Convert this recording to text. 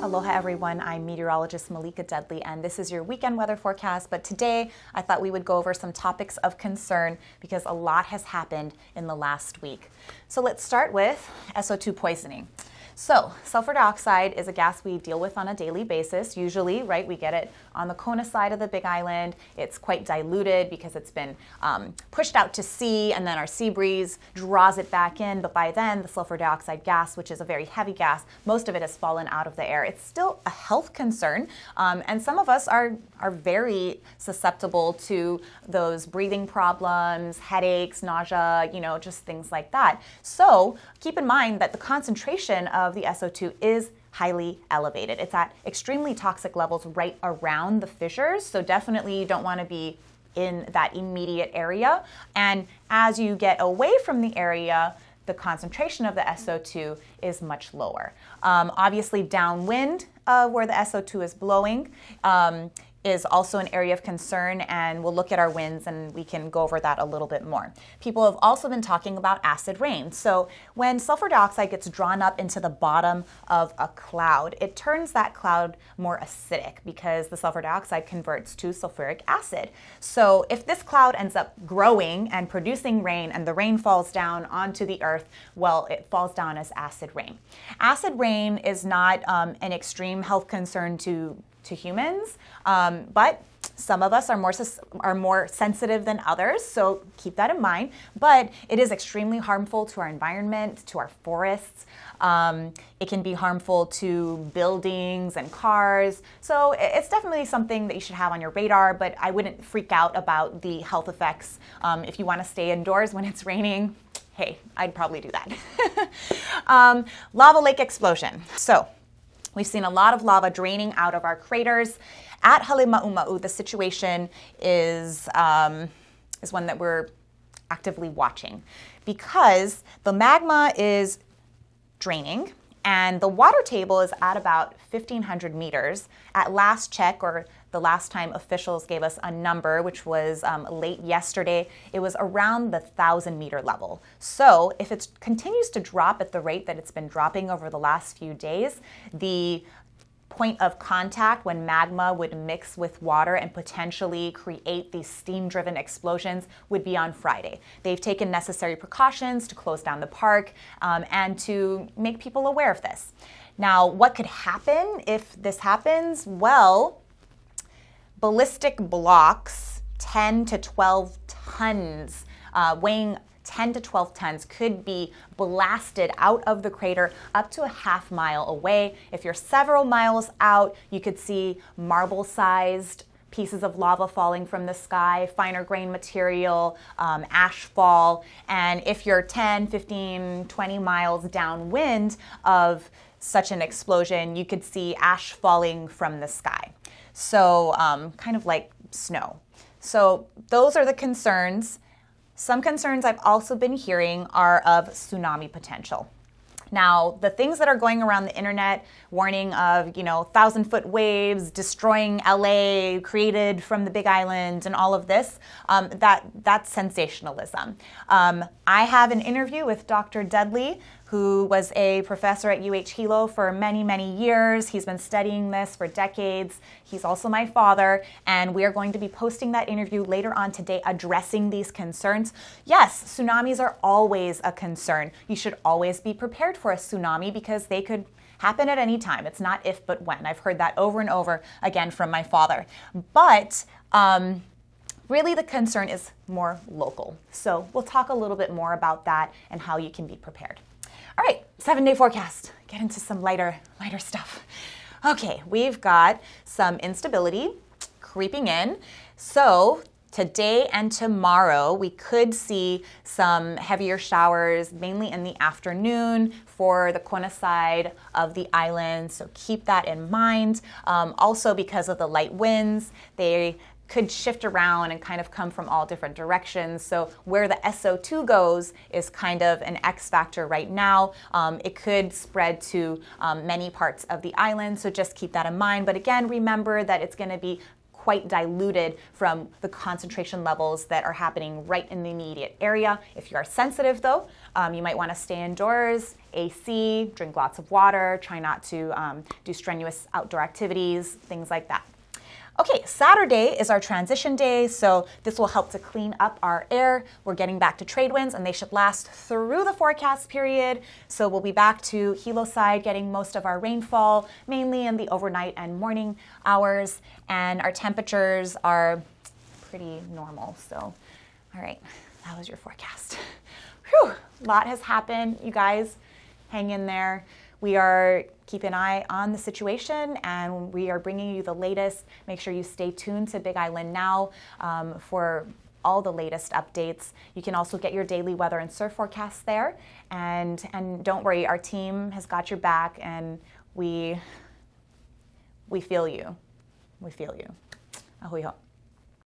Aloha everyone, I'm Meteorologist Malika Dudley and this is your weekend weather forecast, but today I thought we would go over some topics of concern because a lot has happened in the last week. So let's start with SO2 poisoning. So sulfur dioxide is a gas we deal with on a daily basis. Usually, right, we get it on the Kona side of the Big Island. It's quite diluted because it's been pushed out to sea and then our sea breeze draws it back in. But by then, the sulfur dioxide gas, which is a very heavy gas, most of it has fallen out of the air. It's still a health concern. And some of us are very susceptible to those breathing problems, headaches, nausea, just things like that. So keep in mind that the concentration of the SO2 is highly elevated. It's at extremely toxic levels right around the fissures, so definitely you don't want to be in that immediate area. And as you get away from the area, the concentration of the SO2 is much lower. Obviously, downwind where the SO2 is blowing is also an area of concern, and we'll look at our winds and we can go over that a little bit more. People have also been talking about acid rain. So when sulfur dioxide gets drawn up into the bottom of a cloud, it turns that cloud more acidic because the sulfur dioxide converts to sulfuric acid. So if this cloud ends up growing and producing rain and the rain falls down onto the earth, well, it falls down as acid rain. Acid rain is not an extreme health concern to humans, but some of us are more sensitive than others, so keep that in mind. But it is extremely harmful to our environment, to our forests. It can be harmful to buildings and cars. So it's definitely something that you should have on your radar, but I wouldn't freak out about the health effects. If you want to stay indoors when it's raining, hey, I'd probably do that. Lava lake explosion. So we've seen a lot of lava draining out of our craters. At Halemaumau, the situation is one that we're actively watching because the magma is draining and the water table is at about 1,500 meters. At last check, or the last time officials gave us a number, which was late yesterday, it was around the 1,000-meter level. So if it continues to drop at the rate that it's been dropping over the last few days, the point of contact when magma would mix with water and potentially create these steam-driven explosions would be on Friday. They've taken necessary precautions to close down the park and to make people aware of this. Now, what could happen if this happens? Well, ballistic blocks, 10 to 12 tons, weighing 10 to 12 tons could be blasted out of the crater up to a half-mile away. If you're several miles out, you could see marble-sized pieces of lava falling from the sky, finer grain material, ash fall. And if you're 10, 15, 20 miles downwind of such an explosion, you could see ash falling from the sky. So kind of like snow. So those are the concerns. Some concerns I've also been hearing are of tsunami potential. Now, the things that are going around the internet, warning of, 1,000-foot waves, destroying LA, created from the Big Island, and all of this, that's sensationalism. I have an interview with Dr. Dudley, who was a professor at UH Hilo for many, many years. He's been studying this for decades. He's also my father, and we are going to be posting that interview later on today addressing these concerns. Yes, tsunamis are always a concern. You should always be prepared for a tsunami because they could happen at any time. It's not if, but when. I've heard that over and over again from my father. But really the concern is more local. So we'll talk a little bit more about that and how you can be prepared. All right, 7-day forecast. Get into some lighter stuff. Okay, we've got some instability creeping in. So today and tomorrow, we could see some heavier showers, mainly in the afternoon for the Kona side of the island. So keep that in mind. Also, because of the light winds, they could shift around and kind of come from all different directions. So where the SO2 goes is kind of an X factor right now. It could spread to many parts of the island, so just keep that in mind. But again, remember that it's going to be quite diluted from the concentration levels that are happening right in the immediate area. If you are sensitive though, You might want to stay indoors, AC, drink lots of water, try not to do strenuous outdoor activities, things like that. Okay, Saturday is our transition day, so this will help to clean up our air. We're getting back to trade winds, and they should last through the forecast period. So we'll be back to Hilo side, getting most of our rainfall, mainly in the overnight and morning hours, and our temperatures are pretty normal. So, all right, that was your forecast. Whew, a lot has happened. You guys, hang in there. We are keeping an eye on the situation, and we are bringing you the latest. Make sure you stay tuned to Big Island Now for all the latest updates. You can also get your daily weather and surf forecasts there. And don't worry, our team has got your back, and we feel you. We feel you. Ahui ho.